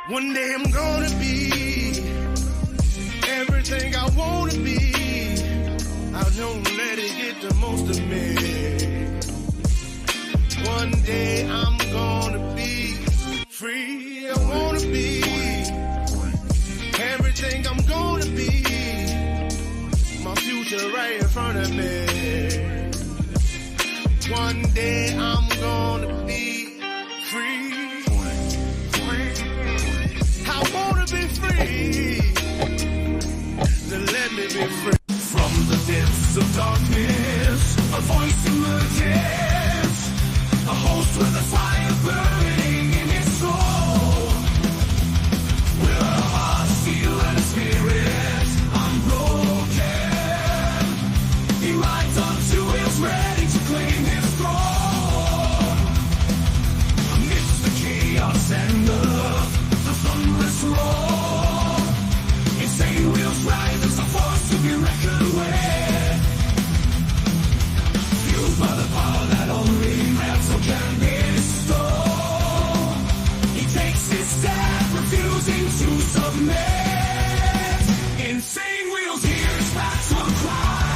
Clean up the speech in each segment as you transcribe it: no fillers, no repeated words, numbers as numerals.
One day I'm gonna be everything I wanna be. I don't let it get the most of me. One day I'm gonna be free. I wanna be everything I'm gonna be. My future right in front of me. One day I'm gonna be free. I wanna be free. Then let me be free. From the depths of darkness, a voice emerges. A host with a fire burning in his soul. With a heart, steel, and a spirit unbroken. He rides on two wheels, ready to claim his throne. Amidst the chaos and the thunderous roar, insane wheels rise as a force to be reckoned with. Fueled by the power that only metal can bestow. He takes his step, refusing to submit. Insane wheels hear his battle cry.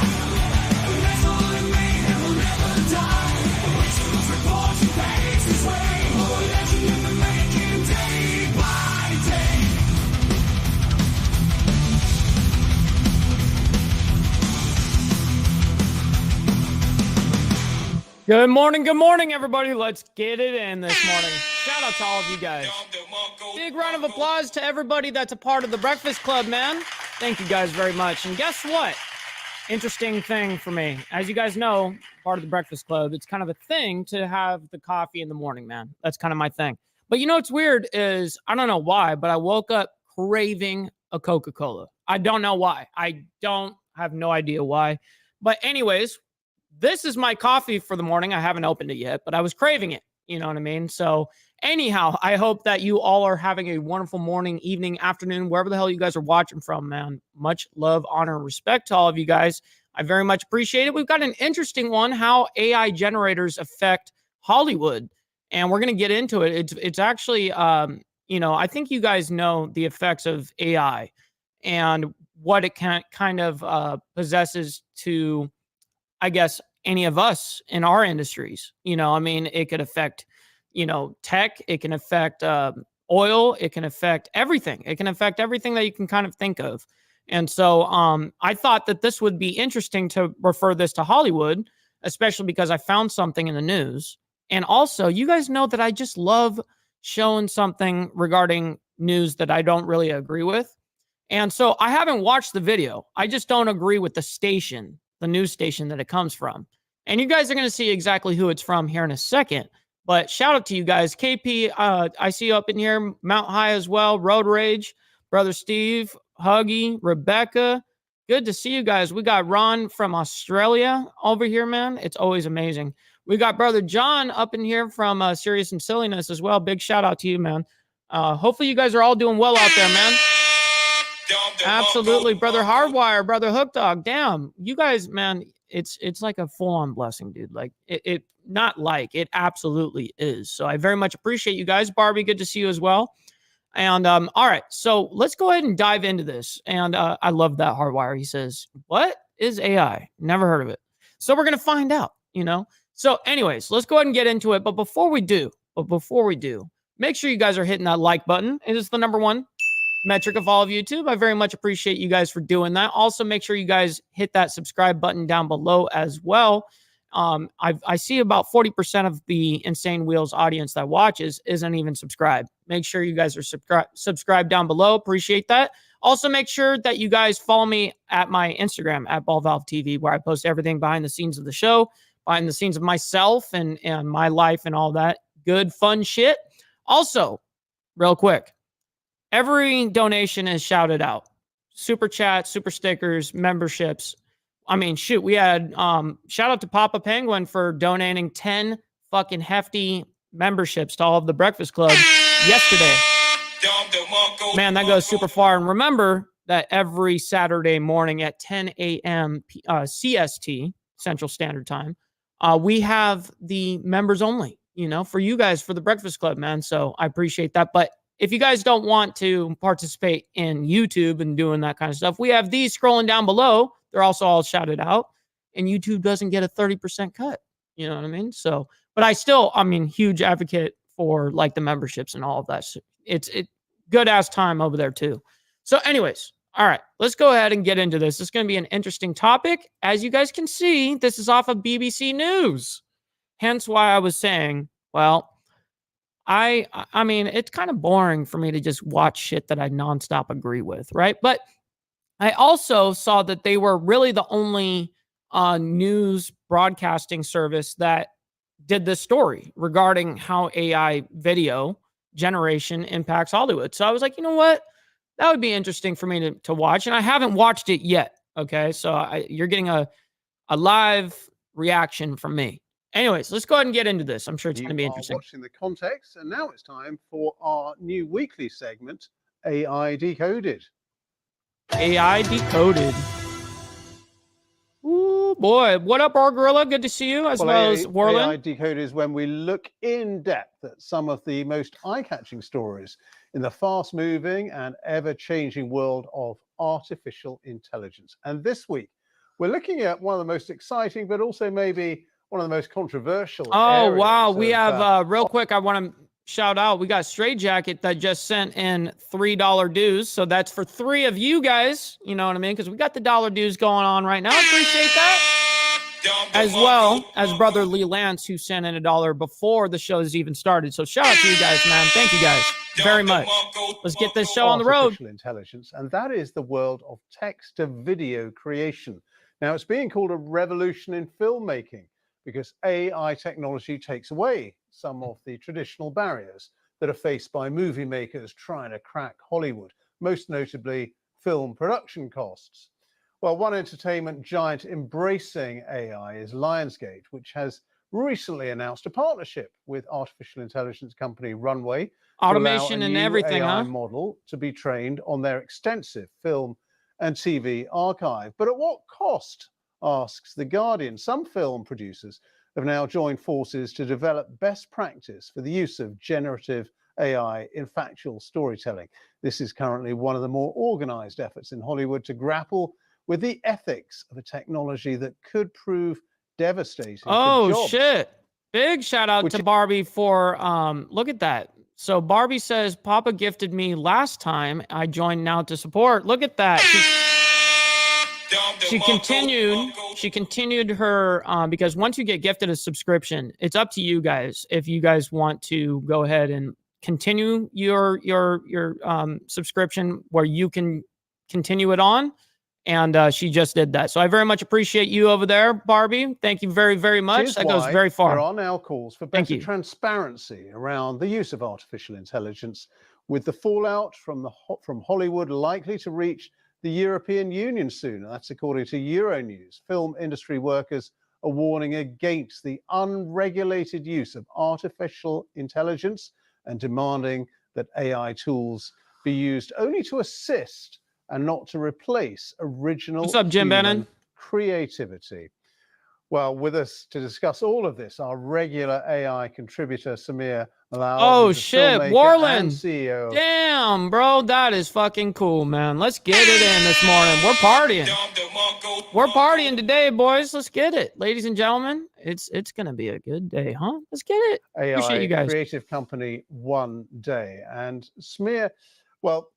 Metal and mayhem will never die. Originals report he paves his way. More legend in the making, day by day. Good morning, everybody. Let's get it in this morning. Shout out to all of you guys. Big round of applause to everybody that's a part of the Breakfast Club, man. Thank you guys very much. And guess what? Interesting thing for me. As you guys know, part of the Breakfast Club, it's kind of a thing to have the coffee in the morning, man. That's kind of my thing. But you know what's weird is, I don't know why, but I woke up craving a Coca-Cola. I don't know why. I don't have no idea why. But anyways, this is my coffee for the morning. I haven't opened it yet, but I was craving it. You know what I mean? So anyhow, I hope that you all are having a wonderful morning, evening, afternoon, wherever the hell you guys are watching from, man. Much love, honor, and respect to all of you guys. I very much appreciate it. We've got an interesting one, how AI generators affect Hollywood. And we're going to get into it. It's actually, you know, I think you guys know the effects of AI and what it can kind of possesses to, I guess, any of us in our industries. You know, I mean, it could affect, you know, tech. It can affect oil. It can affect everything. It can affect everything that you can kind of think of. And so I thought that this would be interesting to refer this to Hollywood, especially because I found something in the news. And also, you guys know that I just love showing something regarding news that I don't really agree with. And so I haven't watched the video. I just don't agree with the station, the news station that it comes from. And you guys are going to see exactly who it's from here in a second. But shout out to you guys. KP, I see you up in here. Mount High as well. Road Rage, Brother Steve, Huggy, Rebecca. Good to see you guys. We got Ron from Australia over here, man. It's always amazing. We got Brother John up in here from Serious and Silliness as well. Big shout out to you, man. Hopefully you guys are all doing well out there, man. Absolutely. Brother Hardwire, Brother Hook Dog. Damn, you guys, man, it's like a full-on blessing, dude. Like it not like it absolutely is. So I very much appreciate you guys. Barbie, good to see you as well. And all right, so let's go ahead and dive into this. And I love that Hardwire. He says, what is AI? Never heard of it. So we're gonna find out, you know. So anyways, let's go ahead and get into it. But before we do, make sure you guys are hitting that like button. It is the number one metric of all of YouTube. I very much appreciate you guys for doing that. Also, make sure you guys hit that subscribe button down below as well. I see about 40% of the Insane Wheels audience that watches isn't even subscribed. Make sure you guys are subscribed down below. Appreciate that. Also, make sure that you guys follow me at my Instagram at BallValveTV, where I post everything behind the scenes of the show, behind the scenes of myself and my life and all that good, fun shit. Also, real quick, every donation is shouted out. Super chat, super stickers, memberships. I mean, shoot, we had shout out to Papa Penguin for donating 10 fucking hefty memberships to all of the Breakfast Club yesterday. Man, that goes super far. And remember that every Saturday morning at 10 a.m. CST, Central Standard Time, we have the members only, you know, for you guys, for the Breakfast Club, man. So I appreciate that. But if you guys don't want to participate in YouTube and doing that kind of stuff, we have these scrolling down below. They're also all shouted out, and YouTube doesn't get a 30% cut. You know what I mean? So, but I mean, huge advocate for like the memberships and all of that. It's good ass time over there too. So anyways, all right, let's go ahead and get into this. It's going to be an interesting topic. As you guys can see, this is off of BBC News. Hence why I was saying, well, I mean, it's kind of boring for me to just watch shit that I nonstop agree with, right? But I also saw that they were really the only news broadcasting service that did this story regarding how AI video generation impacts Hollywood. So I was like, you know what? That would be interesting for me to watch. And I haven't watched it yet. Okay. So you're getting a live reaction from me. Anyways, let's go ahead and get into this. I'm sure it's going to be interesting. Watching the context, and now it's time for our new weekly segment, AI Decoded. AI Decoded. Ooh, boy. What up, R Gorilla? Good to see you, as well as Warland. AI Decoded is when we look in depth at some of the most eye-catching stories in the fast-moving and ever-changing world of artificial intelligence. And this week, we're looking at one of the most exciting, but also maybe one of the most controversial. Oh, wow. We have, real quick, I want to shout out, we got Stray Jacket that just sent in $3 dues. So that's for 3 of you guys. You know what I mean? Because we got the dollar dues going on right now. Appreciate that. As well as brother Lee Lance, who sent in $1 before the show has even started. So shout out to you guys, man. Thank you guys very much. Let's get this show on the road. Artificial intelligence, and that is the world of text to video creation. Now, it's being called a revolution in filmmaking, because AI technology takes away some of the traditional barriers that are faced by movie makers trying to crack Hollywood, most notably film production costs. Well, one entertainment giant embracing AI is Lionsgate, which has recently announced a partnership with artificial intelligence company Runway. Automation and everything, AI huh? model to be trained on their extensive film and TV archive. But at what cost? Asks The Guardian. Some film producers have now joined forces to develop best practice for the use of generative AI in factual storytelling. This is currently one of the more organized efforts in Hollywood to grapple with the ethics of a technology that could prove devastating. Oh, shit. Big shout out to Barbie for, look at that. So Barbie says, Papa gifted me last time. I joined now to support. Look at that. She continued her, because once you get gifted a subscription, it's up to you guys if you guys want to go ahead and continue your subscription where you can continue it on. And she just did that. So I very much appreciate you over there, Barbie. Thank you very, very much. That goes very far. There are now calls for better transparency around the use of artificial intelligence, with the fallout from Hollywood likely to reach the European Union soon. That's according to Euronews. Film industry workers are warning against the unregulated use of artificial intelligence and demanding that AI tools be used only to assist and not to replace original human creativity. Well, with us to discuss all of this, our regular AI contributor, Samir Malal. Oh, shit. Warland. CEO. Damn, bro. That is fucking cool, man. Let's get it in this morning. We're partying. We're partying today, boys. Let's get it. Ladies and gentlemen, it's going to be a good day, huh? Let's get it. AI Appreciate you guys. Creative company One Day. And Samir, well,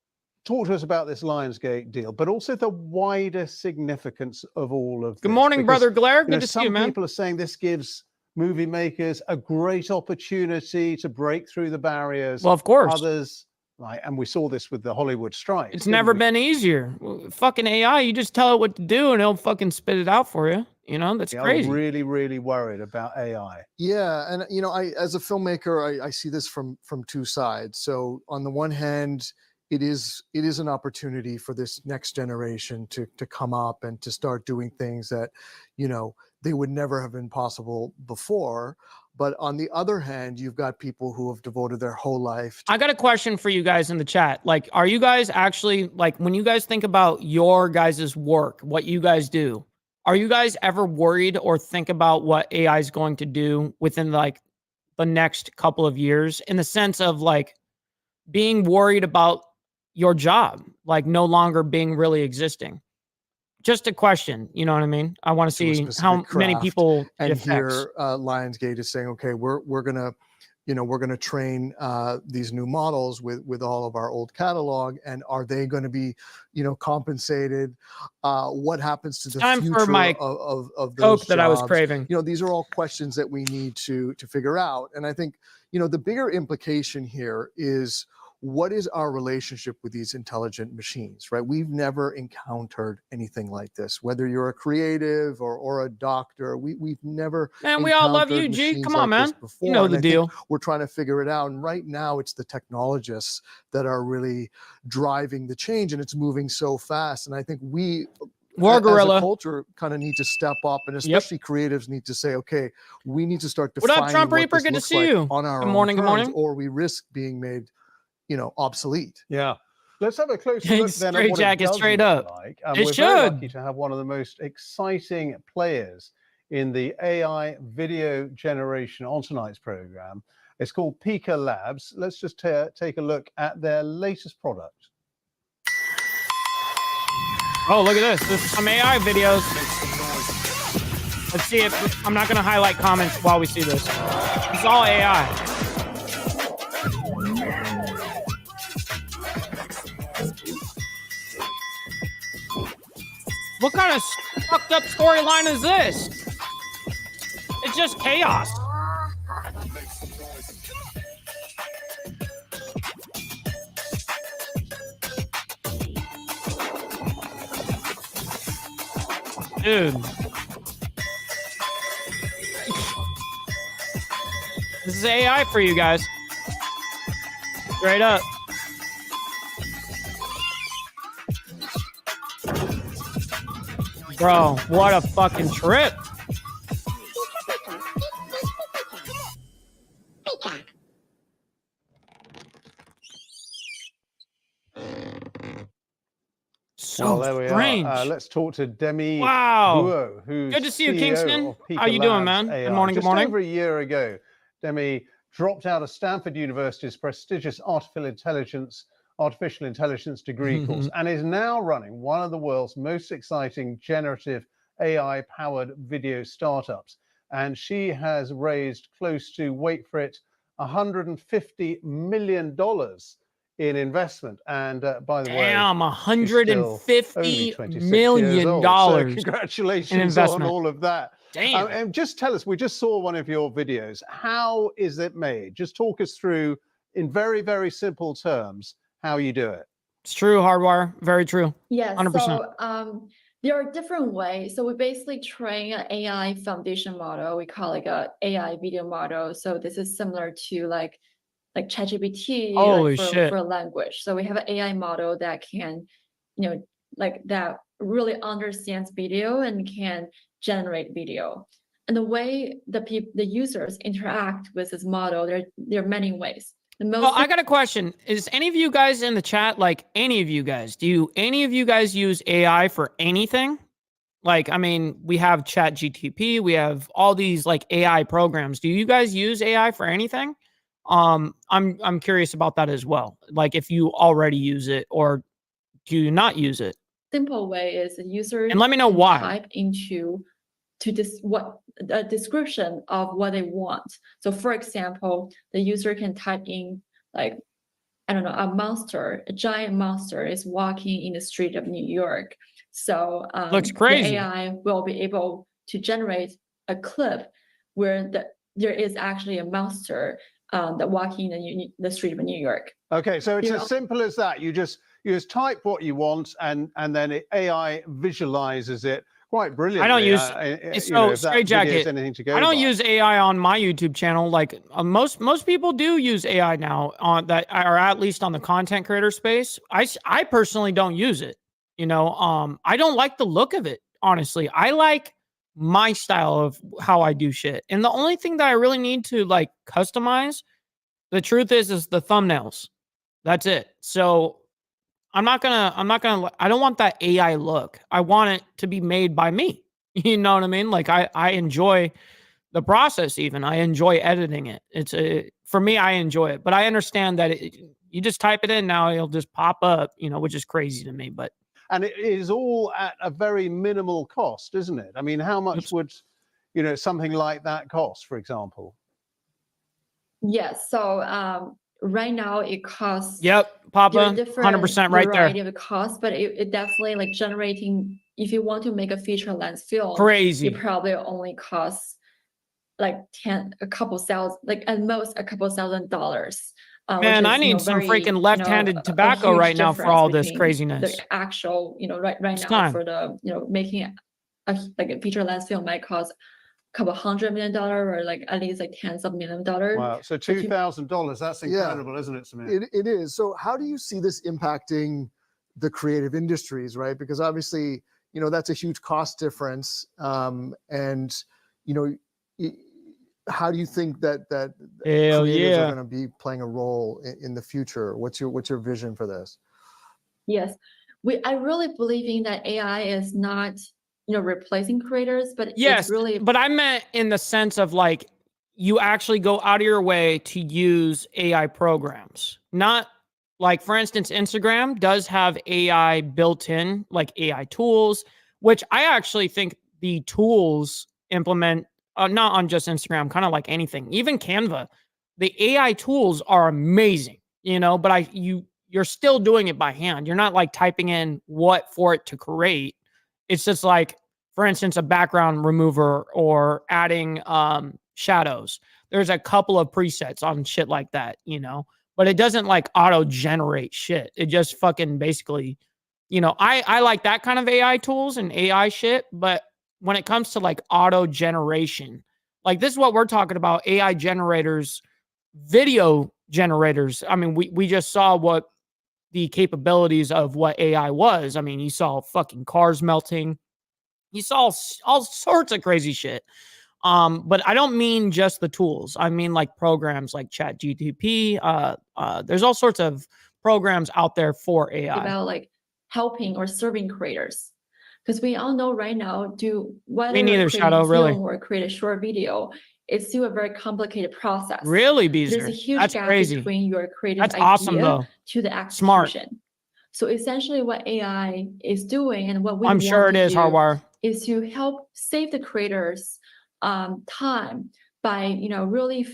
talk to us about this Lionsgate deal, but also the wider significance of all of this. Good morning, Brother Glare. Good to see you, man. Some people are saying this gives movie makers a great opportunity to break through the barriers. Well, of course. Others, and we saw this with the Hollywood strike. It's never been easier. Fucking AI, you just tell it what to do and it'll fucking spit it out for you. You know, that's crazy. I'm really, really worried about AI. Yeah, and you know, as a filmmaker, I see this from 2 sides. So on the one hand, it is an opportunity for this next generation to come up and to start doing things that, you know, they would never have been possible before. But on the other hand, you've got people who have devoted their whole life. I got a question for you guys in the chat. Like, are you guys actually, like, when you guys think about your guys' work, what you guys do, are you guys ever worried or think about what AI is going to do within like the next couple of years, in the sense of like, being worried about your job, like no longer being really existing? Just a question, you know what I mean? I want to To a see specific how many craft. people it And affects. here, Lionsgate is saying, okay, we're gonna, we're gonna train these new models with all of our old catalog, and are they going to be, compensated? What happens to the Time future for my of those Coke jobs? that I was craving. These are all questions that we need to figure out. And I think, the bigger implication here is, what is our relationship with these intelligent machines, right? We've never encountered anything like this. Whether you're a creative or a doctor, we've never. Man, we all love you, encountered G. machines Come on, like this man. before. You know And the I think deal. we're trying to figure it out. And right now, it's the technologists that are really driving the change, and it's moving so fast. And I think we, War as Gorilla. a culture, kind of need to step up, and especially creatives need to say, okay, we need to start What up, defining Trump what Reaper? this Good to looks see like you. on our Good own morning, good terms, morning. or we risk being made, obsolete. Yeah. Let's have a closer Hey, look then at straight what jacket, it does straight look up. like. And It we're very should. lucky to have one of the most exciting players in the AI video generation on tonight's program. It's called Pika Labs. Let's just take a look at their latest product. Oh, look at this. This is some AI videos. Let's see if I'm not going to highlight comments while we see this. It's all AI. What kind of fucked up storyline is this? It's just chaos. Dude. This is AI for you guys. Straight up. Bro, what a fucking trip. So well, there we strange. are. Let's talk to Demi Wow. Guo, who's Good to see you, CEO Kingston. of Pika How you doing, Labs man? AI. Good morning, good Just morning. over a year ago, Demi dropped out of Stanford University's prestigious artificial intelligence degree course and is now running one of the world's most exciting generative AI-powered video startups. And she has raised close to, wait for it, $150 million in investment. And by the way, Damn, she's still only $150 26 million years old. So congratulations on investment. all of that. Damn. And just tell us, we just saw one of your videos. How is it made? Just talk us through, in very, very simple terms, how you do it. It's true, Hardwire. Very true. Yes. 100%. So there are different ways. So we basically train an AI foundation model. We call it a AI video model. So this is similar to like ChatGPT Holy shit. for language. So we have an AI model that can, that really understands video and can generate video. And the way the users interact with this model, there are many ways. Well, I got a question. Is any of you guys in the chat, like any of you guys, do any of you guys use AI for anything? Like, I mean, we have ChatGPT, we have all these like AI programs. Do you guys use AI for anything? I'm curious about that as well. Like if you already use it or do you not use it? Simple way is the user and let me know can why. Type into a description of what they want. So for example, the user can type in like, I don't know, a giant monster is walking in the street of New York. So looks crazy. The AI will be able to generate a clip where there is actually a monster that walking in the street of New York. Okay, so it's as simple as that. You just type what you want, and then AI visualizes it quite brilliantly. I don't use straight jacket. I don't use AI on my YouTube channel. Like most people do use AI now on that, or at least on the content creator space. I personally don't use it. I don't like the look of it. Honestly, I like my style of how I do shit. And the only thing that I really need to like customize, the truth is the thumbnails. That's it. So I don't want that AI look. I want it to be made by me. You know what I mean? Like I enjoy the process even. I enjoy editing it. For me, I enjoy it, but I understand that You just type it in now, it'll just pop up, you know, which is crazy to me. But And it is all at a very minimal cost, isn't it? I mean, how much would, you know, something like that cost, for example? Yes. So right now it costs. Yep, Papa, 100% right there. Variety of costs, but it definitely like generating. If you want to make a feature length film, Crazy. it probably only costs like a couple thousand, like at most a couple $1,000. Man, I need some freaking left-handed tobacco right now for all this craziness. The actual, right It's now time. for the, making like a feature length film might cost a couple $100 million or like at least like tens of millions of dollars. Wow, so $2,000, that's incredible, isn't it, Samir? It is. So how do you see this impacting the creative industries, right? Because obviously, that's a huge cost difference. And, how do you think that creators are going to be playing a role in the future? What's your vision for this? Yes, I really believe in that AI is not, replacing creators, but yes, it's really. But I meant in the sense of like, you actually go out of your way to use AI programs, not like, for instance, Instagram does have AI built in, like AI tools, which I actually think the tools implement. Not on just Instagram, kind of like anything, even Canva, the AI tools are amazing, but you're still doing it by hand. You're not like typing in what for it to create. It's just like, for instance, a background remover or adding shadows. There's a couple of presets on shit like that, but it doesn't like auto generate shit. It just fucking basically, I like that kind of AI tools and AI shit, but when it comes to like auto generation, like this is what we're talking about, AI generators, video generators. I mean, we just saw what the capabilities of what AI was. I mean, you saw fucking cars melting. You saw all sorts of crazy shit. But I don't mean just the tools. I mean like programs like ChatGPT. There's all sorts of programs out there for AI. About like helping or serving creators. Because we all know right now, whether me neither, Shadow, really, or create a short video, it's still a very complicated process. Really, Beezer? There's a huge That's gap crazy. between your creative That's idea awesome, though. to the execution. Smart. So essentially, what AI is doing and what we I'm sure it is, Hardwire, is to help save the creators time by really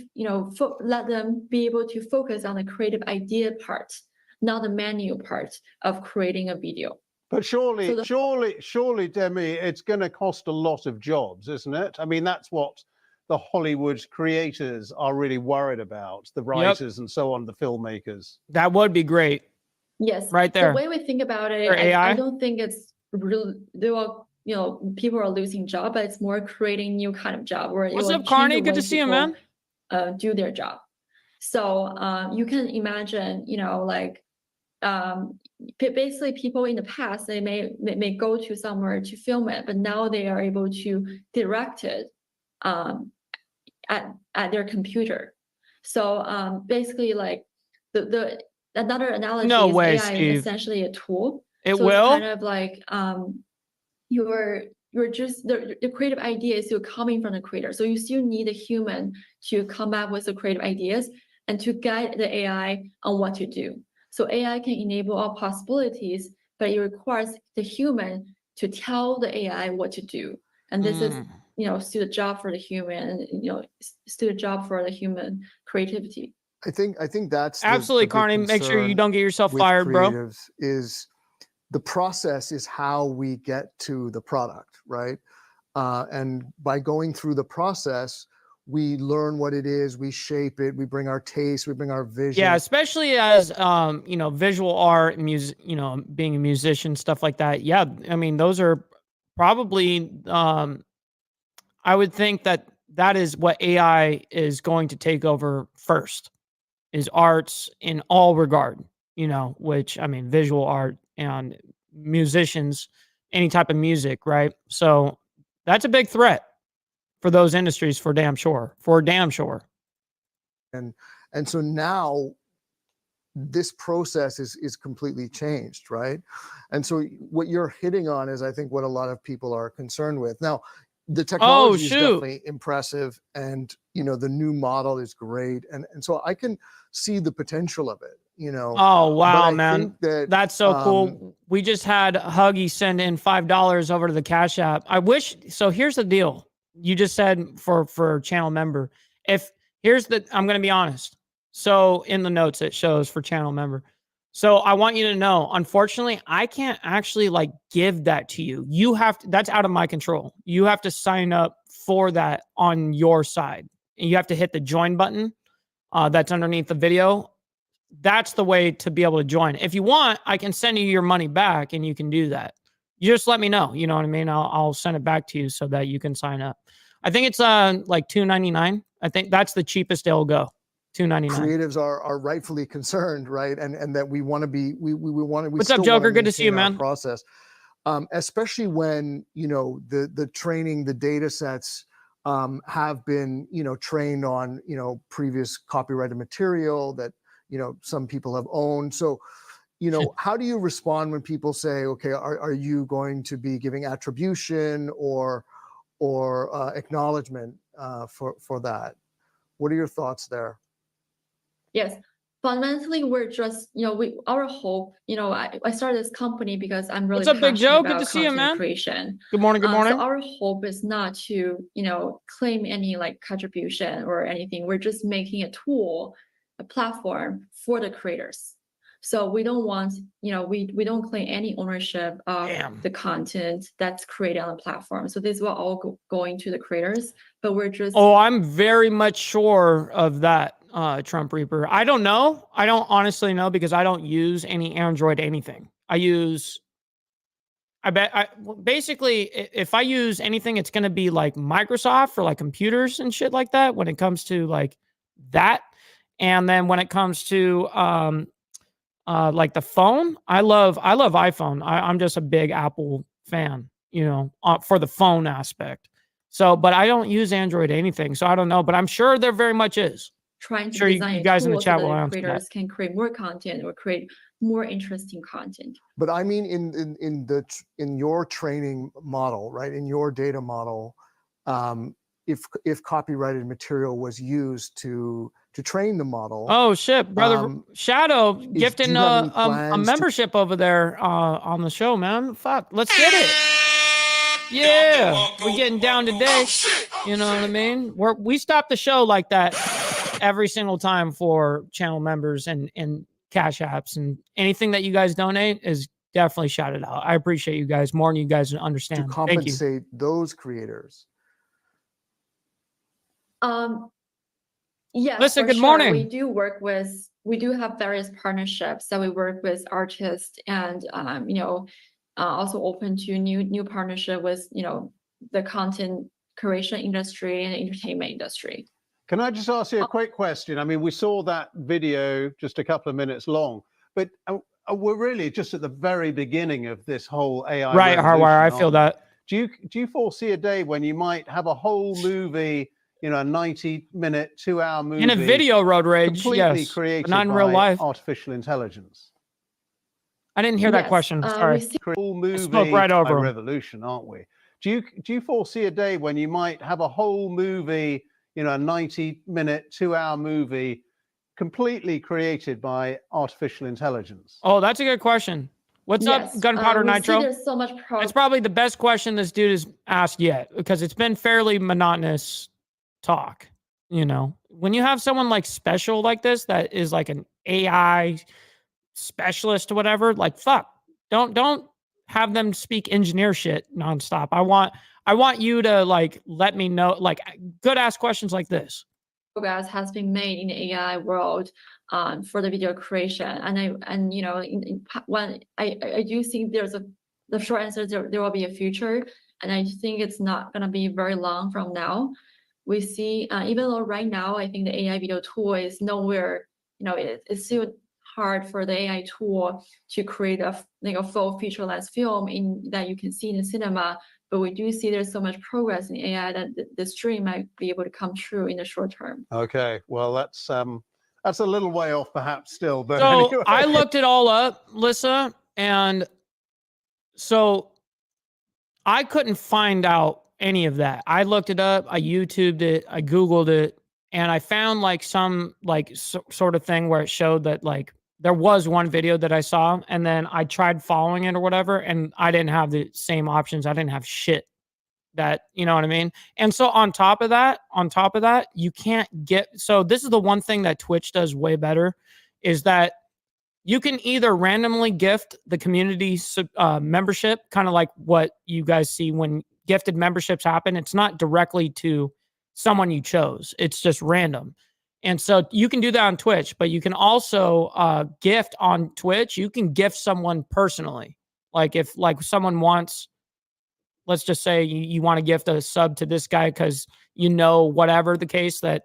let them be able to focus on the creative idea part, not the manual part of creating a video. But surely, Demi, it's going to cost a lot of jobs, isn't it? I mean, that's what the Hollywood creators are really worried about, the writers and so on, the filmmakers. That would be great. Yes, right there. The way we think about it, I don't think it's really, people are losing jobs, but it's more creating new kind of job. Where what's up, Carney? Good to see you, man. Do their job. So you can imagine, basically people in the past, they may go to somewhere to film it, but now they are able to direct it at their computer. So basically like another analogy is AI Steve. Is essentially a tool. It so will? It's kind of like you're just the creative idea is still coming from the creator. So you still need a human to come up with the creative ideas and to guide the AI on what to do. So AI can enable all possibilities, but it requires the human to tell the AI what to do. And this is, still a job for the human, still a job for the human creativity. I think that's absolutely, Carney. Make sure you don't get yourself fired, bro. Is the process is how we get to the product, right? And by going through the process, we learn what it is, we shape it, we bring our taste, we bring our vision. Yeah, especially as visual art, music, being a musician, stuff like that. Yeah, I mean, those are probably I would think that is what AI is going to take over first, is arts in all regard, which, I mean, visual art and musicians, any type of music, right? So that's a big threat for those industries, for damn sure. And so now this process is completely changed, right? And so what you're hitting on is, I think, what a lot of people are concerned with. Now, the technology is definitely impressive, and the new model is great, and so I can see the potential of it. you know. Oh, But wow, I man. think that, That's so cool. We just had Huggy send in $5 over to the Cash App. I wish. So here's the deal. You just said for channel member. I'm going to be honest. So in the notes, it shows for channel member. So I want you to know, unfortunately, I can't actually like give that to you. You have to, that's out of my control. You have to sign up for that on your side. And you have to hit the join button that's underneath the video. That's the way to be able to join. If you want, I can send you your money back and you can do that. You just let me know. You know what I mean? I'll send it back to you so that you can sign up. I think it's like $2.99. I think that's the cheapest it'll go. $2.99. Creatives are rightfully concerned, right? And that we want to be, we want to. What's up, Joker? Good to see you, man. Process, especially when, you know, the training, the data sets have been, you know, trained on, you know, previous copyrighted material that, you know, some people have owned. So, you know, how do you respond when people say, okay, are you going to be giving attribution or acknowledgement for that? What are your thoughts there? Yes, fundamentally, we're just, you know, our hope, you know, I started this company because I'm really What's up, Big passionate Joe? about Good to see you, content man. creation. Good morning. Good morning. So our hope is not to, you know, claim any like contribution or anything. We're just making a tool, a platform for the creators. So we don't want, you know, we don't claim any ownership of the content that's created on the platform. So this will all going to the creators, but we're just. Oh, I'm very much sure of that, Trump Reaper. I don't know. I don't honestly know because I don't use any Android anything. Basically, if I use anything, it's going to be like Microsoft for like computers and shit like that when it comes to like that. And then when it comes to, like the phone, I love iPhone. I'm just a big Apple fan, you know, for the phone aspect. So, but I don't use Android anything, so I don't know. But I'm sure there very much is. Trying to sure design you guys in the chat so will that answer creators that. can create more content or create more interesting content. But I mean, in your training model, right? In your data model, if copyrighted material was used to train the model. Oh shit, brother Shadow gifting a membership over there on the show, man. Fuck, let's get it. Yeah, we're getting down today. You know what I mean? We stop the show like that every single time for channel members and cash apps, and anything that you guys donate is definitely shouted out. I appreciate you guys more than you guys understand. To compensate those creators. Yes, listen, good sure. morning. We do have various partnerships that we work with artists and you know, also open to new partnership with, you know, the content creation industry and entertainment industry. Can I just ask you a quick question? I mean, we saw that video just a couple of minutes long, but we're really just at the very beginning of this whole AI. Right, Hardwire, I feel that. Do you foresee a day when you might have a whole movie, you know, a 90-minute, 2-hour movie in a video, Road Rage, completely yes, created but not in real life? Artificial intelligence? I didn't hear that question. Sorry. Full movie, spoke right over him. revolution, aren't we? Do you foresee a day when you might have a whole movie, you know, a 90-minute, 2-hour movie completely created by artificial intelligence? Oh, that's a good question. What's up, Gunpowder Nitro? There's so much It's probably the best question this dude has asked yet, because it's been fairly monotonous talk. You know, when you have someone like special like this, that is like an AI specialist or whatever, like, fuck, don't have them speak engineer shit nonstop. I want you to like let me know, like, good ass questions like this. Progress has been made in the AI world for the video creation, and you know, when I do think the short answer, there will be a future, and I think it's not gonna be very long from now. We see, even though right now I think the AI video tool is nowhere, you know, it's still hard for the AI tool to create a full feature-length film that you can see in the cinema. But we do see there's so much progress in AI that this dream might be able to come true in the short term. Okay, well, that's a little way off perhaps still, but so anyway. I looked it all up, Lissa, and so I couldn't find out any of that. I looked it up, I YouTubed it, I Googled it, and I found like some like sort of thing where it showed that like there was one video that I saw, and then I tried following it or whatever, and I didn't have the same options. I didn't have shit that, you know what I mean? And so on top of that, you can't get, so this is the one thing that Twitch does way better, is that you can either randomly gift the community membership, kind of like what you guys see when gifted memberships happen. It's not directly to someone you chose. It's just random. And so you can do that on Twitch, but you can also gift on Twitch. You can gift someone personally. Like if like someone wants, let's just say you want to gift a sub to this guy because you know whatever the case, that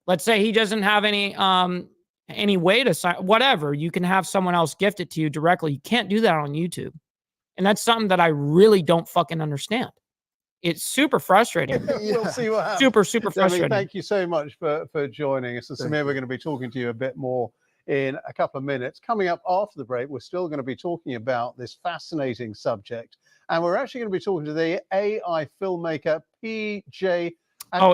let's say he doesn't have any way to sign, whatever, you can have someone else gift it to you directly. You can't do that on YouTube. And that's something that I really don't fucking understand. It's super frustrating. We'll see what happens. Super frustrating. Thank you so much for joining us. And Samir, we're going to be talking to you a bit more in a couple of minutes. Coming up after the break, we're still going to be talking about this fascinating subject. And we're actually going to be talking to the AI filmmaker, PJ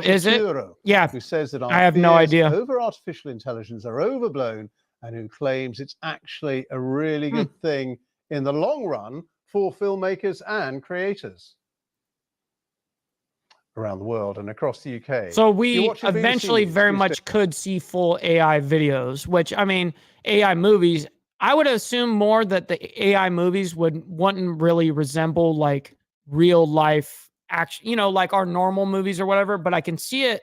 is it? Yeah. Who says that I have no idea over artificial intelligence are overblown, and who claims it's actually a really good thing in the long run for filmmakers and creators around the world and across the UK. So we eventually very much could see full AI videos, which, I mean, AI movies, I would assume more that the AI movies wouldn't really resemble like real life action, you know, like our normal movies or whatever, but I can see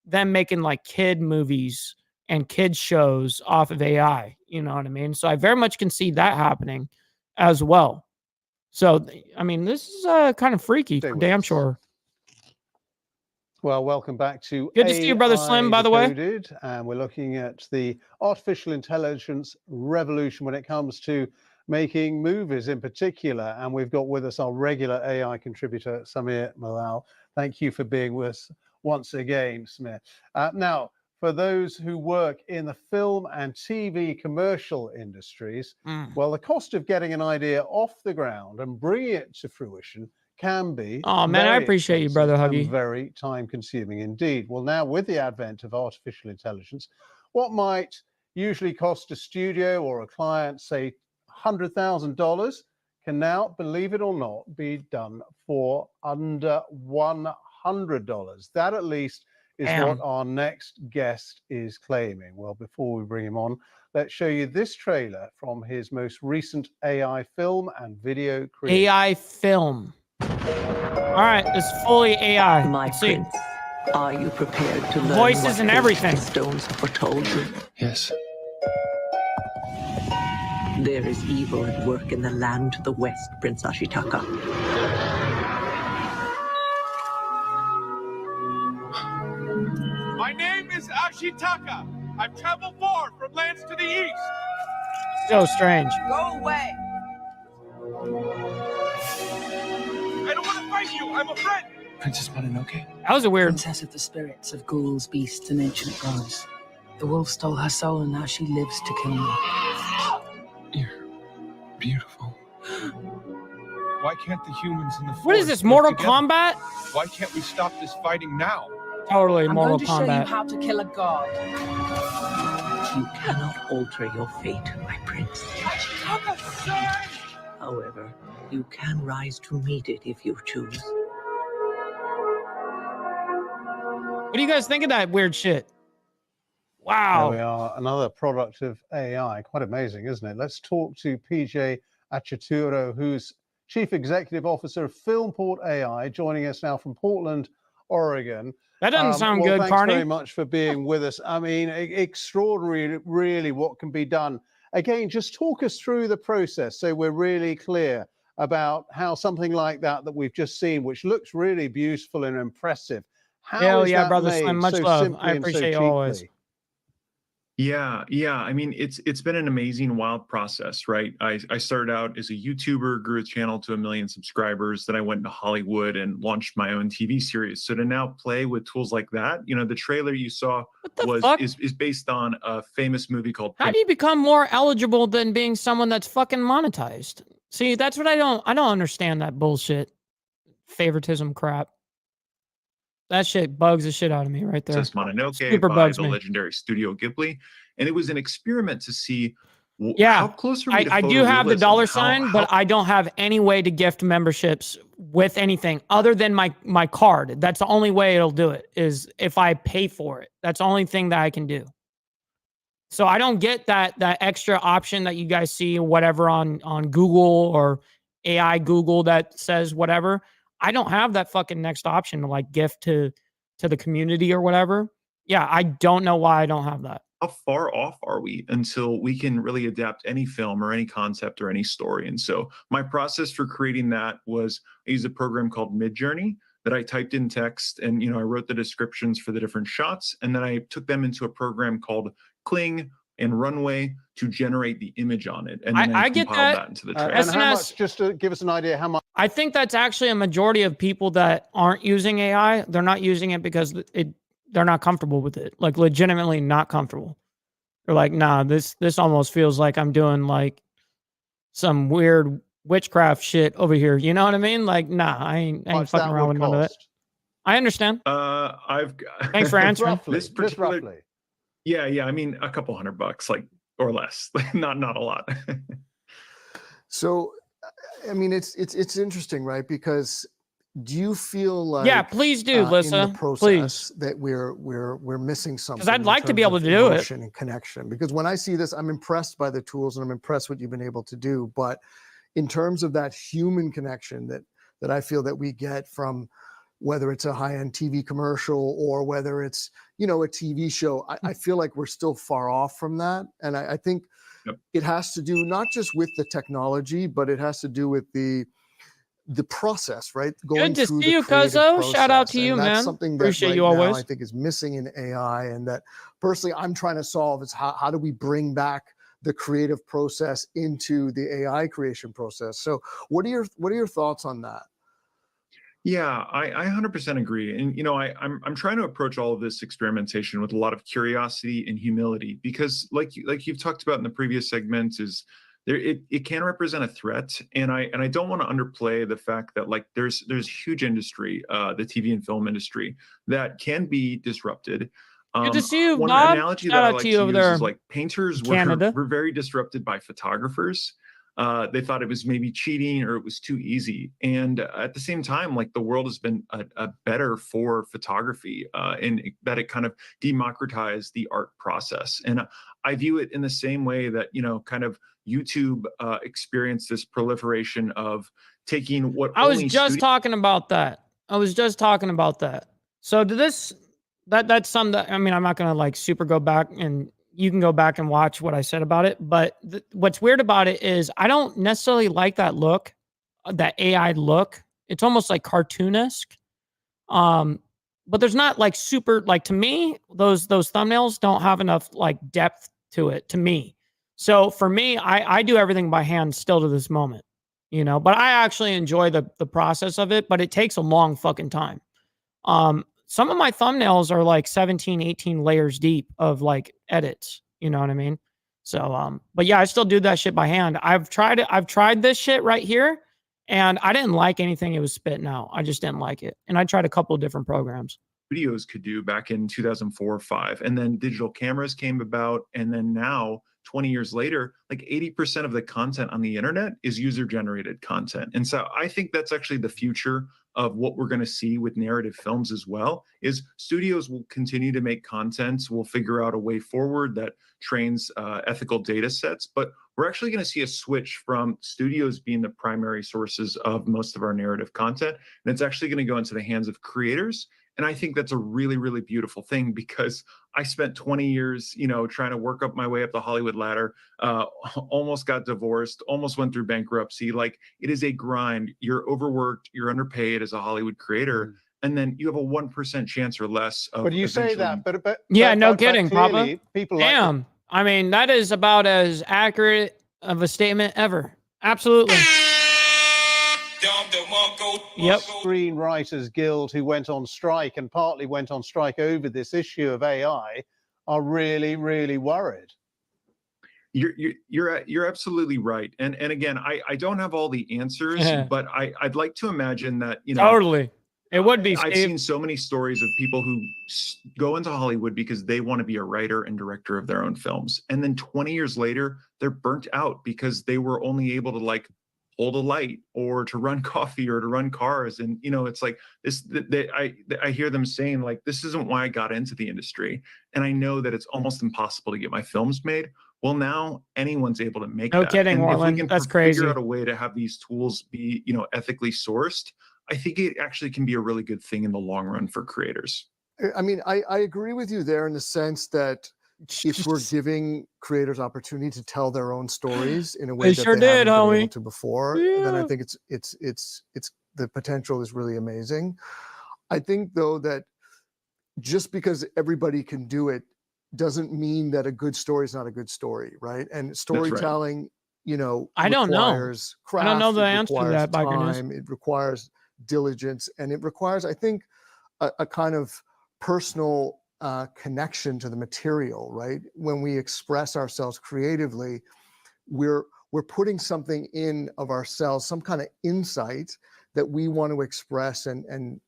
them making like kid movies and kid shows off of AI, you know what I mean? So I very much can see that happening as well. So, I mean, this is kind of freaky, for damn sure. Well, welcome back to Good to see you, Brother Slim, by the way. And we're looking at the artificial intelligence revolution when it comes to making movies in particular. And we've got with us our regular AI contributor, Samir Malal. Thank you for being with us once again, Samir. Now, for those who work in the film and TV commercial industries, well, the cost of getting an idea off the ground and bringing it to fruition can be I appreciate you, Brother Huggy. Very time consuming indeed. Well, now with the advent of artificial intelligence, what might usually cost a studio or a client, say $100,000, can now, believe it or not, be done for under $100. That at least is what our next guest is claiming. Well, before we bring him on, let's show you this trailer from his most recent AI film and video creation. AI film. All right, it's fully AI. My prince, are you prepared to learn voices and everything? The stones have foretold you? Yes. There is evil at work in the land to the west, Prince Ashitaka. My name is Ashitaka. I've traveled far from lands to the east. So strange. Go away. I don't want to fight you. I'm a friend. Princess Mononoke? That was a weird. Princess of the spirits of ghouls, beasts, and ancient gods. The wolf stole her soul, and now she lives to kill me. You're beautiful. Why can't the humans in the forest What is this, live Mortal together? Kombat? Why can't we stop this fighting now? Totally I'm Mortal going to show you Kombat. how to kill a god. You cannot alter your fate, my prince. Ashitaka, sir! However, you can rise to meet it if you choose. What do you guys think of that weird shit? Wow. There we are, another product of AI. Quite amazing, isn't it? Let's talk to PJ Achaturo, who's Chief Executive Officer of Filmport AI, joining us now from Portland, Oregon. That doesn't sound good, thanks Carney. very much for being with us. I mean, extraordinary, really, what can be done. Again, just talk us through the process so we're really clear about how something like that we've just seen, which looks really beautiful and impressive. How is that Brother made Slim, much so love. simply I and so appreciate you always. cheaply? Yeah. I mean, it's been an amazing, wild process, right? I started out as a YouTuber, grew a channel to 1 million subscribers. Then I went to Hollywood and launched my own TV series. So to now play with tools like that, you know, the trailer you saw is based on a famous movie called. How do you become more eligible than being someone that's fucking monetized? See, that's what I don't understand, that bullshit favoritism crap. That shit bugs the shit out of me right there. Princess Mononoke Super by bugs the me. legendary Studio Ghibli. And it was an experiment to see Yeah, how close are we to I do have the photorealism? dollar sign, but I don't have any way to gift memberships with anything other than my card. That's the only way it'll do it, is if I pay for it. That's the only thing that I can do. So I don't get that extra option that you guys see, whatever, on Google or AI Google that says whatever. I don't have that fucking next option to like gift to the community or whatever. Yeah, I don't know why I don't have that. How far off are we until we can really adapt any film or any concept or any story? And so my process for creating that was I used a program called Midjourney that I typed in text, and I wrote the descriptions for the different shots, and then I took them into a program called Kling and Runway to generate the image on it, and then I get compiled that. into the trailer. And how much, just to give us an idea, how much? I think that's actually a majority of people that aren't using AI. They're not using it because they're not comfortable with it, like legitimately not comfortable. They're like, nah, this almost feels like I'm doing like some weird witchcraft shit over here. You know what I mean? Like, nah, I ain't fucking around with none of that. I understand. Thanks for answering. roughly. Yeah. I mean, a couple $100, like, or less, not a lot. So, I mean, it's interesting, right? Because do you feel like, yeah, please do, Lissa, in the process please, that we're missing something? Because I'd like to be able to do it. And connection. Because when I see this, I'm impressed by the tools and I'm impressed what you've been able to do. But in terms of that human connection that I feel that we get from, whether it's a high-end TV commercial or whether it's, a TV show, I feel like we're still far off from that. And I think it has to do not just with the technology, but it has to do with the process, right? Good to see you, Cuzzo. Shout out to you, man. That's something that appreciate right you now always. I think is missing in AI, and that personally I'm trying to solve is how do we bring back the creative process into the AI creation process? So what are your thoughts on that? Yeah, I 100% agree. And, I'm trying to approach all of this experimentation with a lot of curiosity and humility, because like you've talked about in the previous segments, is there, it can represent a threat. And I don't want to underplay the fact that like there's huge industry, the TV and film industry, that can be disrupted. Good to see you, one Bob. analogy Shout that I out like to to you over use there is like painters were very disrupted by photographers. They thought it was maybe cheating or it was too easy. And at the same time, like the world has been a better for photography, and that it kind of democratized the art process. And I view it in the same way that, kind of YouTube experienced this proliferation of taking what I was just talking about that. So that's some that, I mean, I'm not going to like super go back, and you can go back and watch what I said about it. But what's weird about it is I don't necessarily like that look, that AI look. It's almost like cartoonesque. But there's not like super, like to me, those thumbnails don't have enough like depth to it, to me. So for me, I do everything by hand still to this moment, but I actually enjoy the process of it, but it takes a long fucking time. Some of my thumbnails are like 17, 18 layers deep of like edits, you know what I mean? So, but yeah, I still do that shit by hand. I've tried this shit right here, and I didn't like anything it was spitting out. I just didn't like it. And I tried a couple of different programs. Studios could do back in 2004 or 5, and then digital cameras came about, and then now 20 years later, like 80% of the content on the internet is user-generated content. And so I think that's actually the future of what we're going to see with narrative films as well, is studios will continue to make content. We'll figure out a way forward that trains ethical data sets, but we're actually going to see a switch from studios being the primary sources of most of our narrative content. And it's actually going to go into the hands of creators. And I think that's a really, really beautiful thing, because I spent 20 years, trying to work up my way up the Hollywood ladder, almost got divorced, almost went through bankruptcy. Like, it is a grind. You're overworked, you're underpaid as a Hollywood creator. And then you have a 1% chance or less of. But you say that, but yeah, no kidding, Papa. People damn. I mean, that is about as accurate of a statement ever. Absolutely. Yep. Screenwriters Guild, who went on strike and partly went on strike over this issue of AI, are really, really worried. You're absolutely right. And again, I don't have all the answers, but I'd like to imagine that, totally. It would be. I've Steve. seen so many stories of people who go into Hollywood because they want to be a writer and director of their own films. And then 20 years later, they're burnt out because they were only able to like hold a light or to run coffee or to run cars. And, you know, it's like this, I hear them saying like, this isn't why I got into the industry. And I know that it's almost impossible to get my films made. Well, now anyone's able to make No that. kidding, And if we Orland. can That's crazy. figure out a way to have these tools be, you know, ethically sourced, I think it actually can be a really good thing in the long run for creators. I mean, I agree with you there in the sense that if we're giving creators opportunity to tell their own stories in a way that sure they haven't did, been homie. able to before, then I Yeah. think it's the potential is really amazing. I think though that just because everybody can do it doesn't mean that a good story is not a good story, right? And storytelling, you know, I don't know. requires I don't know craft, the it answer to requires that, by goodness. time, it requires diligence, and it requires, I think, a kind of personal connection to the material, right? When we express ourselves creatively, we're putting something in of ourselves, some kind of insight that we want to express and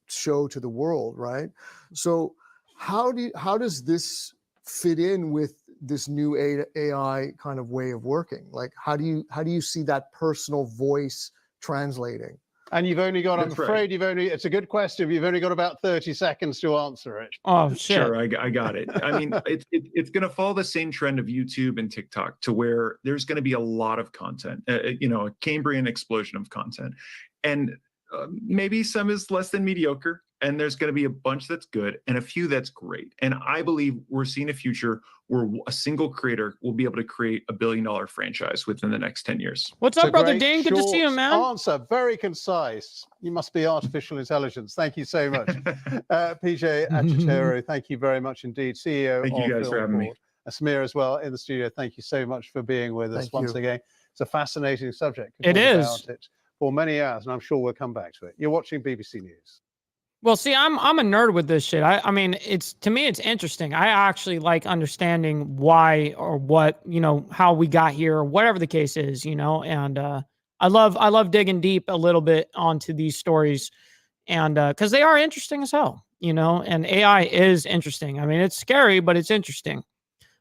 show to the world, right? So how does this fit in with this new AI kind of way of working? Like, how do you see that personal voice translating? And you've only got, I'm That's right. afraid it's a good question. You've only got about 30 seconds to answer it. Oh shit. Sure, I got it. I mean, it's going to follow the same trend of YouTube and TikTok to where there's going to be a lot of content, you know, a Cambrian explosion of content. And maybe some is less than mediocre, and there's going to be a bunch that's good and a few that's great. And I believe we're seeing a future where a single creator will be able to create $1 billion franchise within the next 10 years. What's It's up, a brother great, Dean? Good to see you, short man. Answer, very concise. You must be artificial intelligence. Thank you so much. PJ Achitero, thank you very much indeed. CEO Thank you of guys for having me. Filmport. Samir as well in the studio. Thank you so much for being with us Thank once you. again. It's a fascinating subject. Could It talk is. about it for many hours, and I'm sure we'll come back to it. You're watching BBC News. Well, see, I'm a nerd with this shit. I mean, to me, it's interesting. I actually like understanding why or what, you know, how we got here, or whatever the case is, you know. And I love digging deep a little bit onto these stories, and because they are interesting as hell, you know. And AI is interesting. I mean, it's scary, but it's interesting.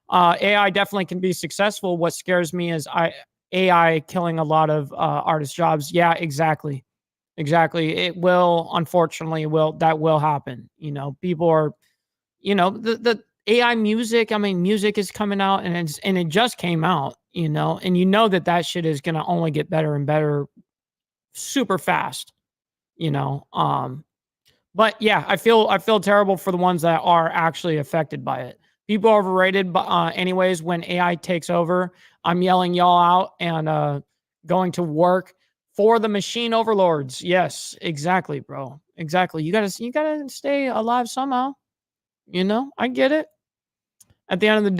AI definitely can be successful. What scares me is AI killing a lot of artist jobs. Yeah, exactly. It will, unfortunately, that will happen. You know, people are, you know, the AI music. I mean, music is coming out, and it just came out. You know, and you know that shit is gonna only get better and better, super fast. You know, but yeah, I feel terrible for the ones that are actually affected by it. People are overrated, but anyways, when AI takes over, I'm yelling y'all out and going to work for the machine overlords. Yes, exactly, bro. Exactly. You gotta stay alive somehow. You know, I get it. At the end of the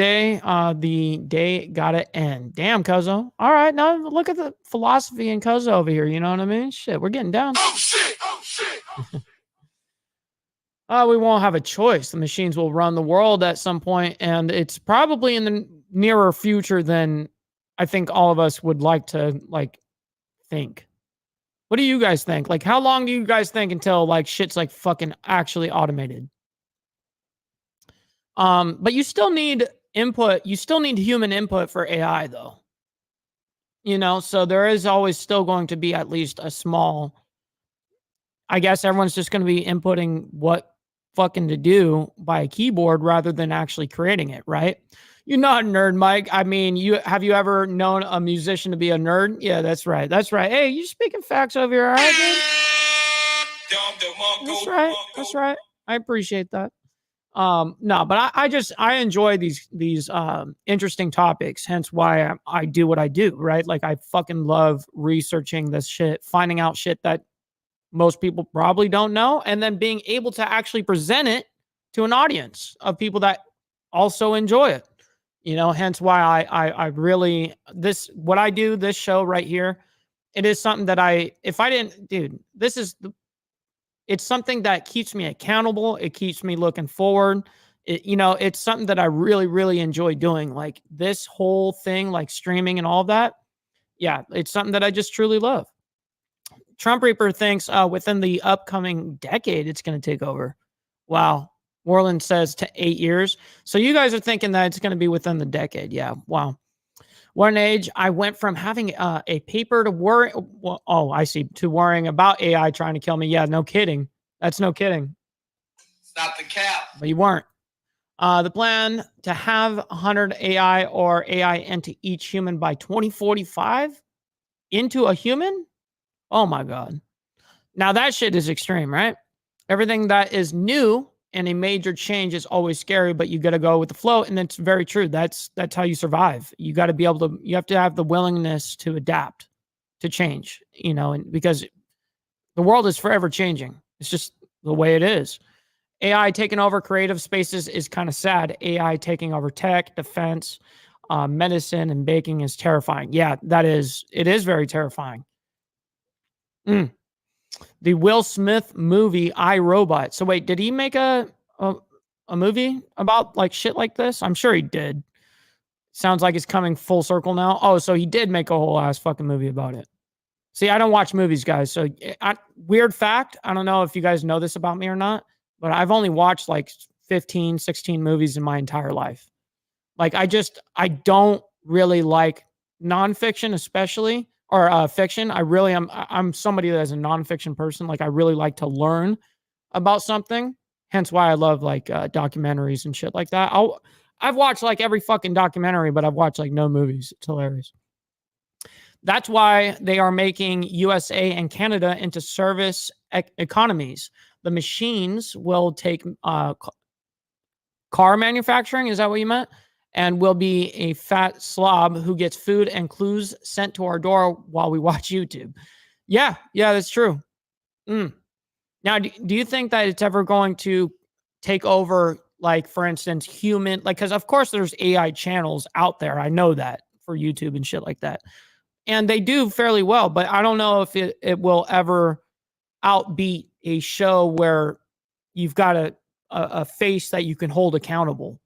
day gotta end. Damn, Cuzzo. All right, now look at the philosophy in Cuzzo over here. You know what I mean? Shit, we're getting down. Oh shit! Oh shit! We won't have a choice. The machines will run the world at some point, and it's probably in the nearer future than I think all of us would like to think. What do you guys think? Like, how long do you guys think until like shit's like fucking actually automated? But you still need input. You still need human input for AI, though. You know, so there is always still going to be at least a small. I guess everyone's just going to be inputting what fucking to do by a keyboard rather than actually creating it, right? You're not a nerd, Mike. I mean, have you ever known a musician to be a nerd? Yeah, that's right. That's right. Hey, you speaking facts over here, all right, dude? That's right. That's right. I appreciate that. No, but I enjoy these interesting topics, hence why I do what I do, right? Like, I fucking love researching this shit, finding out shit that most people probably don't know, and then being able to actually present it to an audience of people that also enjoy it. You know, hence why I really, what I do, this show right here, it is something that it's something that keeps me accountable. It keeps me looking forward. It's something that I really, really enjoy doing. Like, this whole thing, like streaming and all of that. Yeah, it's something that I just truly love. Trump Reaper thinks within the upcoming decade it's going to take over. Wow. Warland says to 8 years. So you guys are thinking that it's going to be within the decade. Yeah. Wow. What an age. I went from having a paper to worry. Well, oh, I see. To worrying about AI trying to kill me. Yeah, no kidding. That's no kidding. Stop the cap. But you weren't. The plan to have 100 AI or AI into each human by 2045? Into a human? Oh my God. Now that shit is extreme, right? Everything that is new and a major change is always scary, but you got to go with the flow. And it's very true. That's how you survive. You got to be able to, you have to have the willingness to adapt, to change, and because the world is forever changing. It's just the way it is. AI taking over creative spaces is kind of sad. AI taking over tech, defense, medicine, and baking is terrifying. Yeah, it is very terrifying. The Will Smith movie, I, Robot. So wait, did he make a movie about like shit like this? I'm sure he did. Sounds like it's coming full circle now. Oh, so he did make a whole ass fucking movie about it. See, I don't watch movies, guys. So weird fact. I don't know if you guys know this about me or not, but I've only watched like 15, 16 movies in my entire life. Like I don't really like nonfiction, especially, or fiction. I'm somebody that is a nonfiction person. Like I really like to learn about something. Hence why I love like documentaries and shit like that. I've watched like every fucking documentary, but I've watched like no movies. It's hilarious. That's why they are making USA and Canada into service economies. The machines will take car manufacturing. Is that what you meant? And will be a fat slob who gets food and clues sent to our door while we watch YouTube. Yeah, that's true. Now, do you think that it's ever going to take over, like, for instance, human, like, because of course there's AI channels out there. I know that for YouTube and shit like that. And they do fairly well, but I don't know if it will ever outbeat a show where you've got a face that you can hold accountable,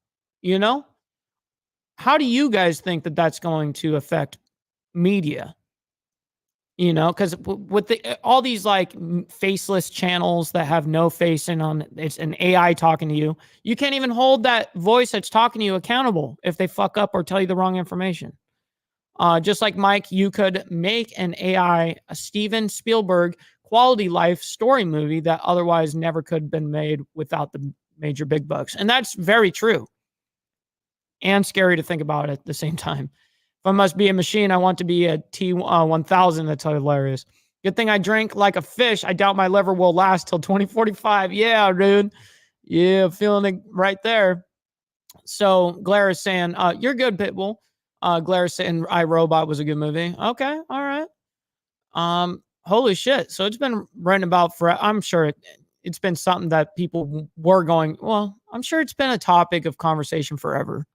How do you guys think that that's going to affect media? Because with all these like faceless channels that have no face in on, it's an AI talking to you. You can't even hold that voice that's talking to you accountable if they fuck up or tell you the wrong information. Just like Mike, you could make an AI, a Steven Spielberg quality life story movie that otherwise never could have been made without the major big bucks. And that's very true. And scary to think about at the same time. If I must be a machine, I want to be a T1000. That's hilarious. Good thing I drink like a fish. I doubt my liver will last till 2045. Yeah, dude. Yeah, feeling it right there. So Glare is saying, you're good, Pitbull. Glare is saying I, Robot was a good movie. Okay, all right. Holy shit. So it's been written about for, I'm sure it's been something that people were going, well, I'm sure it's been a topic of conversation forever.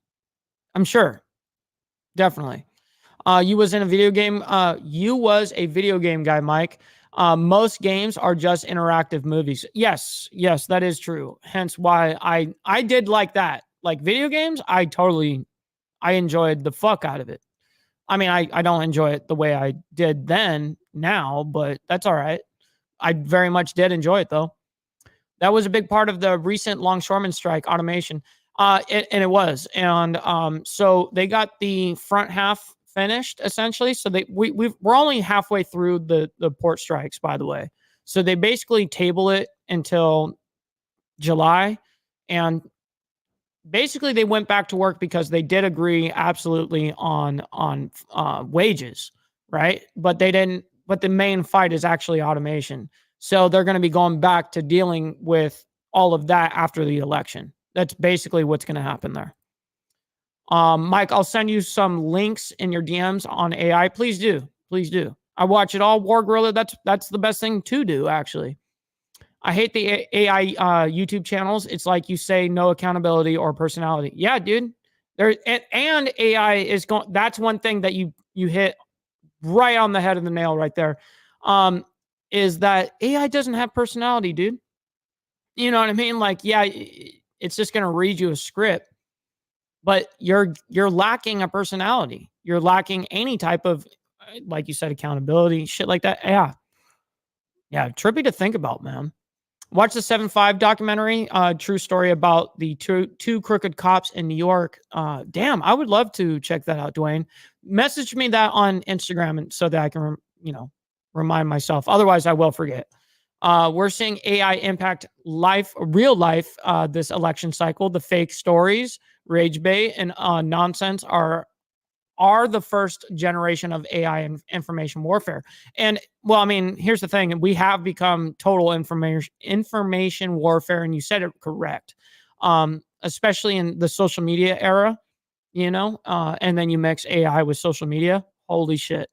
I'm sure. Definitely. You was in a video game. You was a video game guy, Mike. Most games are just interactive movies. Yes, that is true. Hence why I did like that. Like video games, I enjoyed the fuck out of it. I mean, I don't enjoy it the way I did then now, but that's all right. I very much did enjoy it though. That was a big part of the recent longshoreman strike automation. And it was. And so they got the front half finished essentially. So we're only halfway through the port strikes, by the way. So they basically table it until July. And basically they went back to work because they did agree absolutely on wages, right? But the main fight is actually automation. So they're going to be going back to dealing with all of that after the election. That's basically what's going to happen there. Mike, I'll send you some links in your DMs on AI. Please do. Please do. I watch it all. War Gorilla, that's the best thing to do, actually. I hate the AI YouTube channels. It's like you say, no accountability or personality. Yeah, dude. And AI is going. That's one thing that you hit right on the head of the nail right there. Is that AI doesn't have personality, dude. You know what I mean? Like, yeah, it's just going to read you a script, but you're lacking a personality. You're lacking any type of, like you said, accountability, shit like that. Yeah. Yeah, trippy to think about, man. Watch the 7-5 documentary, true story about the two crooked cops in New York. Damn, I would love to check that out, Dwayne. Message me that on Instagram and so that I can, remind myself. Otherwise, I will forget. We're seeing AI impact real life, this election cycle. The fake stories, rage bait, and nonsense are the first generation of AI and information warfare. And well, I mean, here's the thing. We have become total information warfare. And you said it correct. Especially in the social media era, and then you mix AI with social media. Holy shit.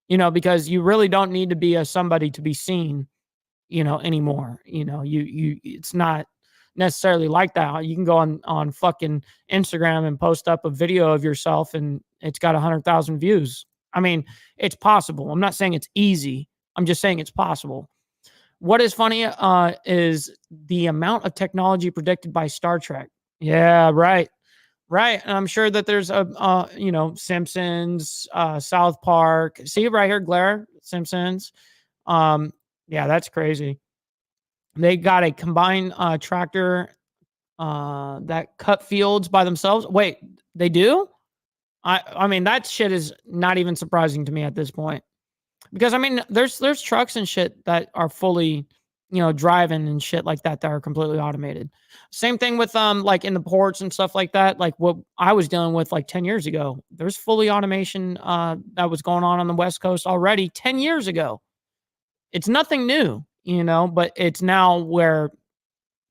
Because you really don't need to be somebody to be seen, anymore. It's not necessarily like that. You can go on fucking Instagram and post up a video of yourself and it's got 100,000 views. I mean, it's possible. I'm not saying it's easy. I'm just saying it's possible. What is funny is the amount of technology predicted by Star Trek. Yeah, right. Right. And I'm sure that there's Simpsons, South Park. See right here, glare, Simpsons. Yeah, that's crazy. They got a combined tractor that cut fields by themselves. Wait, they do? I mean, that shit is not even surprising to me at this point. Because, I mean, there's trucks and shit that are fully, driving and shit like that are completely automated. Same thing with, like, in the ports and stuff like that. Like, what I was dealing with, like, 10 years ago. There's fully automation that was going on the West Coast already 10 years ago. It's nothing new. But it's now where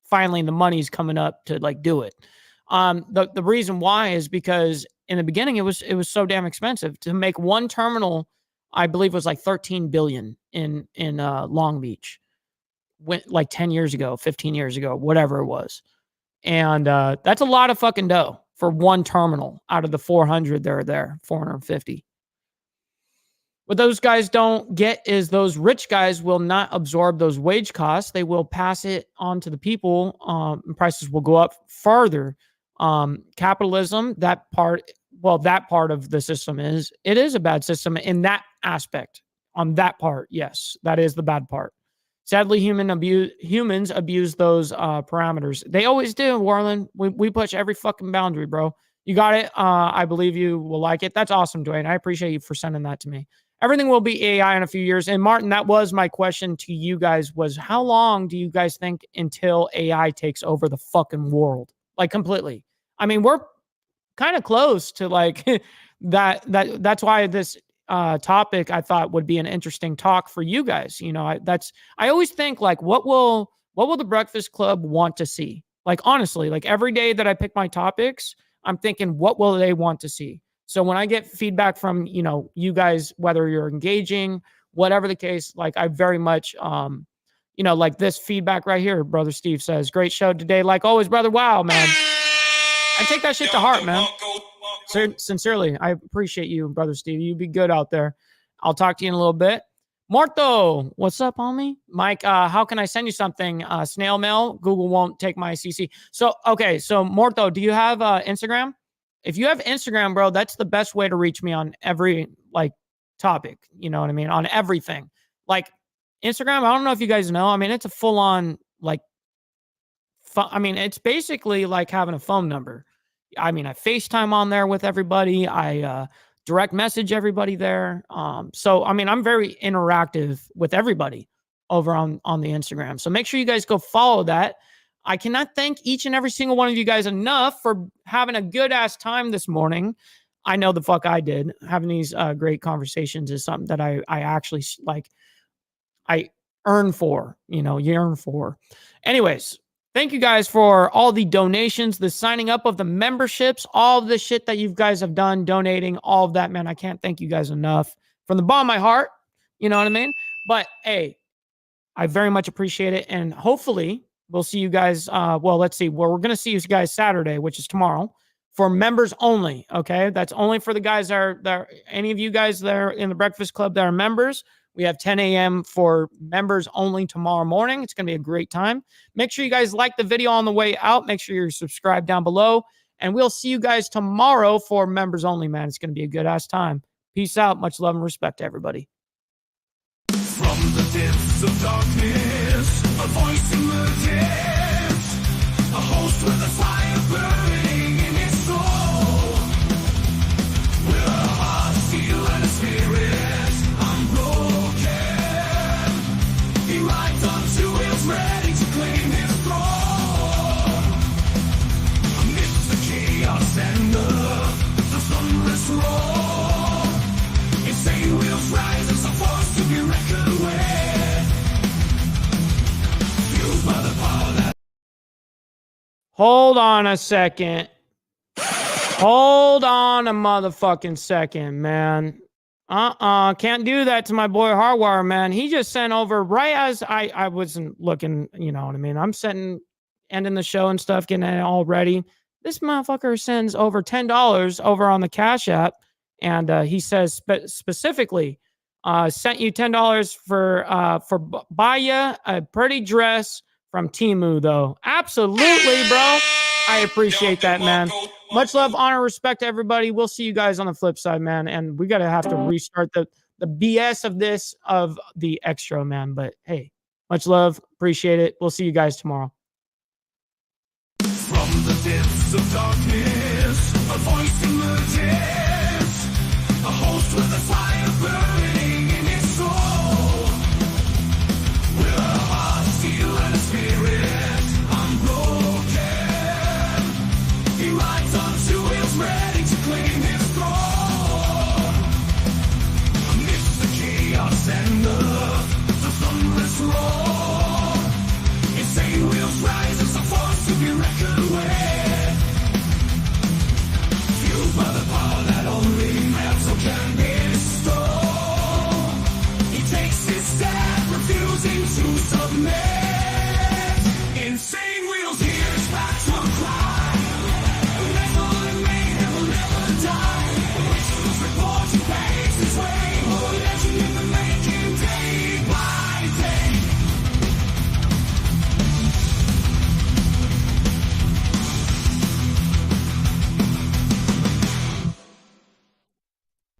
finally the money's coming up to like do it. The reason why is because in the beginning it was so damn expensive to make one terminal. I believe it was like 13 billion in Long Beach, went like 10 years ago, 15 years ago, whatever it was. And that's a lot of fucking dough for one terminal out of the 400 that are there, 450. What those guys don't get is those rich guys will not absorb those wage costs. They will pass it on to the people. And prices will go up further. Capitalism, that part of the system is a bad system in that aspect. On that part, yes, that is the bad part. Sadly, humans abuse those parameters. They always do, Warland. We push every fucking boundary, bro. You got it. I believe you will like it. That's awesome, Dwayne. I appreciate you for sending that to me. Everything will be AI in a few years. And Martin, that was my question to you guys was how long do you guys think until AI takes over the fucking world? Like completely. I mean, we're kind of close to like that's why this topic I thought would be an interesting talk for you guys. I always think like, what will the Breakfast Club want to see? Like, honestly, like every day that I pick my topics, I'm thinking, what will they want to see? So when I get feedback from, you guys, whether you're engaging, whatever the case, like I very much, like this feedback right here, Brother Steve says, great show today. Like always, brother. Wow, man. I take that shit to heart, man. Sincerely, I appreciate you, Brother Steve. You be good out there. I'll talk to you in a little bit. Morto, what's up, homie? Mike, how can I send you something? Snail mail? Google won't take my CC. So, okay. So Morto, do you have Instagram? If you have Instagram, bro, that's the best way to reach me on every like topic. You know what I mean? On everything. Like Instagram, I don't know if you guys know. I mean, it's a full on like, it's basically like having a phone number. I mean, I FaceTime on there with everybody. I direct message everybody there. So, I mean, I'm very interactive with everybody over on the Instagram. So make sure you guys go follow that. I cannot thank each and every single one of you guys enough for having a good ass time this morning. I know the fuck I did. Having these great conversations is something that I actually like. I yearn for. Anyways, thank you guys for all the donations, the signing up of the memberships, all of the shit that you guys have done, donating, all of that, man. I can't thank you guys enough from the bottom of my heart. You know what I mean? But hey, I very much appreciate it. And hopefully we'll see you guys. Let's see. Well, we're going to see you guys Saturday, which is tomorrow, for members only. Okay. That's only for the guys that are any of you guys that are in the Breakfast Club that are members. We have 10 a.m. for members only tomorrow morning. It's going to be a great time. Make sure you guys like the video on the way out. Make sure you're subscribed down below. And we'll see you guys tomorrow for members only, man. It's going to be a good ass time. Peace out. Much love and respect to everybody. From the depths of darkness, a voice emerges, a host with a fire burning in its soul. With a heart, steel, and a spirit unbroken, he rides on two wheels, ready to claim his throne. Amidst the chaos and the thunderous roar, insane wheels rise as a force to be reckoned with. Fueled by the power that. Hold on a second. Hold on a motherfucking second, man. Can't do that to my boy Hardwire, man. He just sent over right as I wasn't looking, you know what I mean? I'm ending the show and stuff, getting it all ready. This motherfucker sends over $10 over on the Cash App. And he says specifically, sent you $10 for buy ya a pretty dress from Temu, though. Absolutely, bro. I appreciate that, man. Much love, honor, respect to everybody. We'll see you guys on the flip side, man. And we gotta have to restart the BS of the extra, man. But hey, much love, appreciate it. We'll see you guys tomorrow. From the depths of darkness, a voice emerges, a host with a fire burning in its soul. With a heart, steel, and a spirit unbroken, he rides on two wheels, ready to claim his throne. Amidst the chaos and the thunderous roar, insane wheels rise as a force to be reckoned with. Fueled by the power that only Matzo can bestow, he takes his stand, refusing to submit.